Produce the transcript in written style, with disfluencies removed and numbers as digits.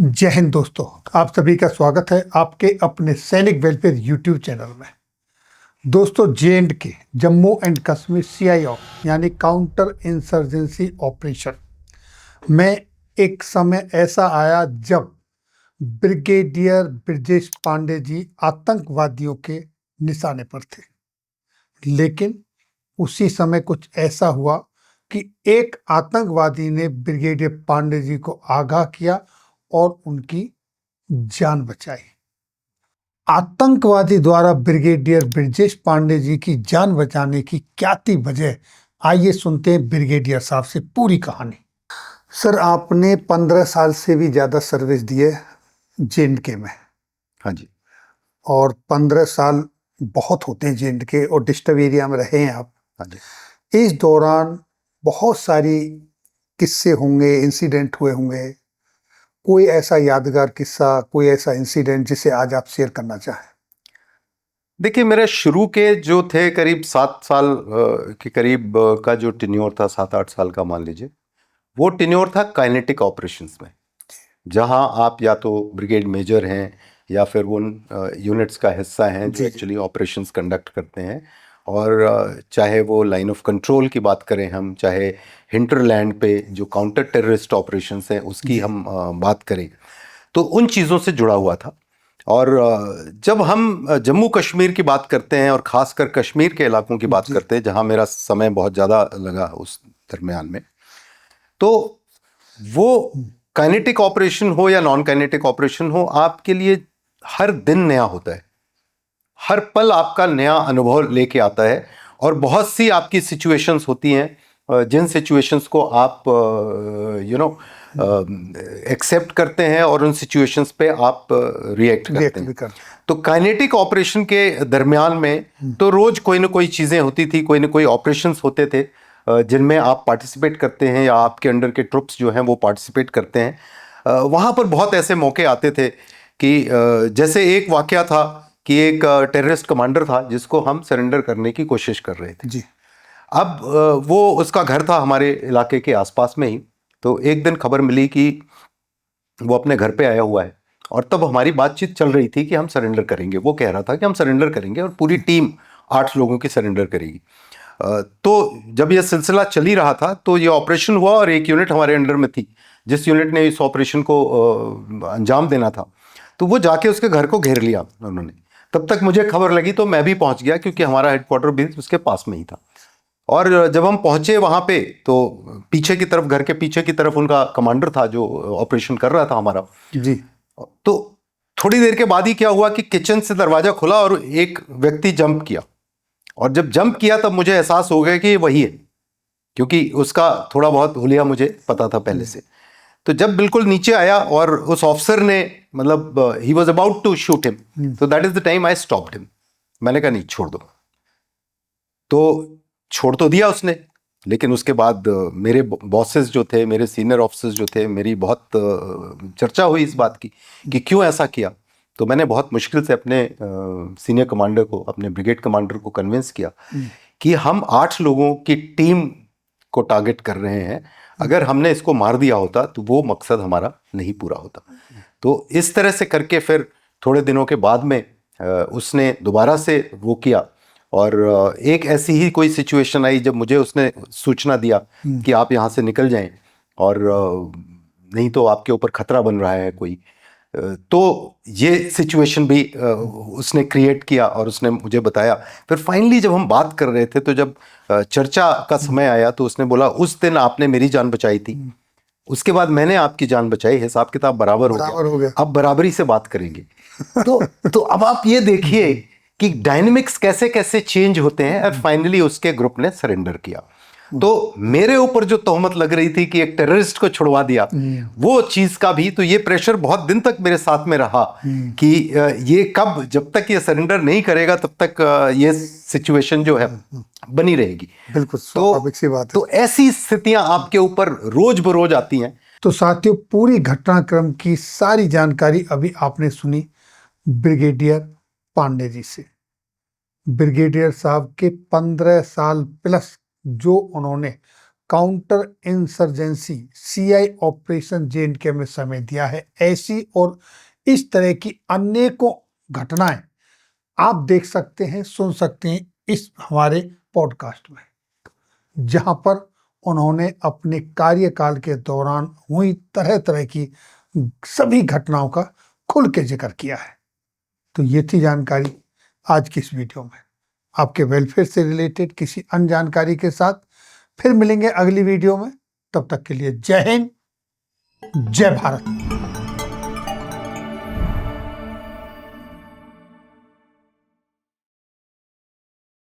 जय हिंद दोस्तों, आप सभी का स्वागत है आपके अपने सैनिक वेलफेयर यूट्यूब चैनल में। दोस्तों, J&K Jammu and Kashmir CIO यानी काउंटर इंसर्जेंसी ऑपरेशन में एक समय ऐसा आया जब ब्रिगेडियर ब्रजेश पांडे जी आतंकवादियों के निशाने पर थे। लेकिन उसी समय कुछ ऐसा हुआ कि एक आतंकवादी ने ब्रिगेडियर पांडे जी को आगाह किया और उनकी जान बचाई। आतंकवादी द्वारा ब्रिगेडियर ब्रजेश पांडे जी की जान बचाने की क्या थी वजह, आइए सुनते हैं ब्रिगेडियर साहब से पूरी कहानी। सर, आपने 15 साल से भी ज्यादा सर्विस दी है J&K में। हाँ जी। और 15 साल बहुत होते हैं J&K, और डिस्टर्ब एरिया में रहे हैं आप। हाँ जी। इस दौरान बहुत सारी किस्से होंगे, इंसिडेंट हुए होंगे। कोई ऐसा यादगार किस्सा, कोई ऐसा इंसिडेंट जिसे आज आप शेयर करना चाहें? देखिए, मेरे शुरू के जो थे करीब 7 साल के करीब का जो टेन्योर था, 7-8 साल का मान लीजिए, वो टेन्योर था काइनेटिक ऑपरेशंस में, जहां आप या तो ब्रिगेड मेजर हैं या फिर उन यूनिट्स का हिस्सा हैं जो एक्चुअली ऑपरेशंस कंडक्ट करते हैं। और चाहे वो लाइन ऑफ कंट्रोल की बात करें हम, चाहे हिंटरलैंड पे जो काउंटर टेररिस्ट ऑपरेशंस हैं उसकी हम बात करें, तो उन चीज़ों से जुड़ा हुआ था। और जब हम जम्मू कश्मीर की बात करते हैं और ख़ासकर कश्मीर के इलाकों की बात करते हैं जहां मेरा समय बहुत ज़्यादा लगा उस दरमियान में, तो वो काइनेटिक ऑपरेशन हो या नॉन काइनेटिक ऑपरेशन हो, आपके लिए हर दिन नया होता है, हर पल आपका नया अनुभव लेके आता है। और बहुत सी आपकी सिचुएशंस होती हैं जिन सिचुएशंस को आप एक्सेप्ट करते हैं और उन सिचुएशंस पे आप रिएक्ट करते हैं। तो काइनेटिक ऑपरेशन के दरमियान में तो रोज कोई ना कोई चीज़ें होती थी, कोई ना कोई ऑपरेशंस होते थे जिनमें आप पार्टिसिपेट करते हैं या आपके अंडर के ट्रुप्स जो हैं वो पार्टिसिपेट करते हैं। वहाँ पर बहुत ऐसे मौके आते थे कि जैसे एक वाकया था कि एक टेररिस्ट कमांडर था जिसको हम सरेंडर करने की कोशिश कर रहे थे जी। अब वो उसका घर था हमारे इलाके के आसपास में ही। तो एक दिन खबर मिली कि वो अपने घर पे आया हुआ है, और तब हमारी बातचीत चल रही थी कि हम सरेंडर करेंगे। वो कह रहा था कि हम सरेंडर करेंगे और पूरी टीम 8 लोगों की सरेंडर करेगी। तो जब यह सिलसिला चल ही रहा था तो ये ऑपरेशन हुआ, और एक यूनिट हमारे अंडर में थी जिस यूनिट ने इस ऑपरेशन को अंजाम देना था। तो वो जाके उसके घर को घेर लिया उन्होंने। तब तक मुझे खबर लगी तो मैं भी पहुंच गया, क्योंकि हमारा हेडक्वार्टर भी उसके पास में ही था। और जब हम पहुंचे वहां पे तो पीछे की तरफ, घर के पीछे की तरफ उनका कमांडर था जो ऑपरेशन कर रहा था हमारा जी। तो थोड़ी देर के बाद ही क्या हुआ कि किचन से दरवाजा खुला और एक व्यक्ति जंप किया। और जब जंप किया तब मुझे एहसास हो गया कि ये वही है, क्योंकि उसका थोड़ा बहुत हुलिया मुझे पता था पहले से। तो जब बिल्कुल नीचे आया और उस ऑफिसर ने, मतलब he was about to shoot him, तो that is the time I stopped him. मैंने कहा नहीं, छोड़ दो। तो छोड़ तो दिया उसने, लेकिन उसके बाद मेरे बॉसेस जो थे, मेरे सीनियर ऑफिसर्स जो थे, मेरी बहुत चर्चा हुई इस बात की कि क्यों ऐसा किया। तो मैंने बहुत मुश्किल से अपने सीनियर कमांडर को, अपने ब्रिगेड कमांडर को कन्विंस किया कि हम 8 लोगों की टीम को टारगेट कर रहे हैं, अगर हमने इसको मार दिया होता तो वो मकसद हमारा नहीं पूरा होता। तो इस तरह से करके फिर थोड़े दिनों के बाद में उसने दोबारा से वो किया। और एक ऐसी ही कोई सिचुएशन आई जब मुझे उसने सूचना दिया कि आप यहाँ से निकल जाएं, और नहीं तो आपके ऊपर खतरा बन रहा है कोई। तो ये सिचुएशन भी उसने क्रिएट किया और उसने मुझे बताया। फिर फाइनली जब हम बात कर रहे थे तो जब चर्चा का समय आया तो उसने बोला, उस दिन आपने मेरी जान बचाई थी, उसके बाद मैंने आपकी जान बचाई, हिसाब किताब बराबर हो गया, अब बराबरी से बात करेंगे। तो अब आप ये देखिए कि डायनेमिक्स कैसे कैसे चेंज होते हैं। और फाइनली उसके ग्रुप ने सरेंडर किया। तो मेरे ऊपर जो तोहमत लग रही थी कि एक टेररिस्ट को छुड़वा दिया, वो चीज का भी तो ये प्रेशर बहुत दिन तक मेरे साथ में रहा कि ये कब, जब तक ये सरेंडर नहीं करेगा तब तक ये सिचुएशन जो है बनी रहेगी। बिल्कुल स्वाभाविक सी बात है। तो ऐसी स्थितियां आपके ऊपर रोज बरोज आती हैं। तो साथियों, पूरी घटनाक्रम की सारी जानकारी अभी आपने सुनी ब्रिगेडियर पांडे जी से। ब्रिगेडियर साहब के 15 साल प्लस जो उन्होंने counter insurgency CI operation J&K में समय दिया है। ऐसी और इस तरह की अनेकों घटनाएं आप देख सकते हैं, सुन सकते हैं इस हमारे पॉडकास्ट में, जहां पर उन्होंने अपने कार्यकाल के दौरान हुई तरह तरह की सभी घटनाओं का खुल के जिक्र किया है। तो ये थी जानकारी आज की इस वीडियो में। आपके वेलफेयर से रिलेटेड किसी अन्य जानकारी के साथ फिर मिलेंगे अगली वीडियो में। तब तक के लिए जय हिंद, जय भारत।